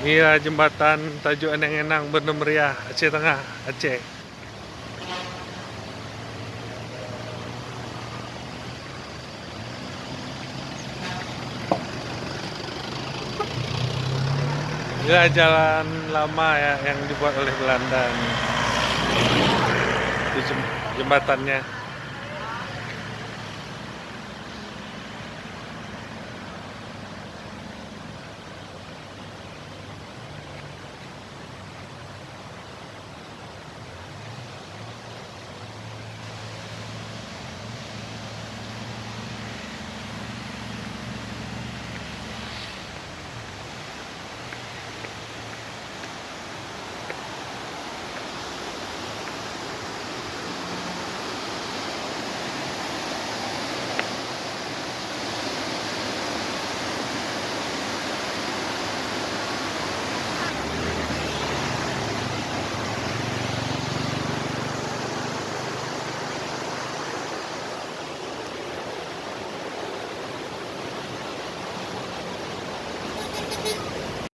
Iya, jembatan Tajuk Eneng-Enang Bendung Meriah, Aceh Tengah, Aceh. Ya, jalan lama ya yang dibuat oleh Belanda nih. Itu jembatannya.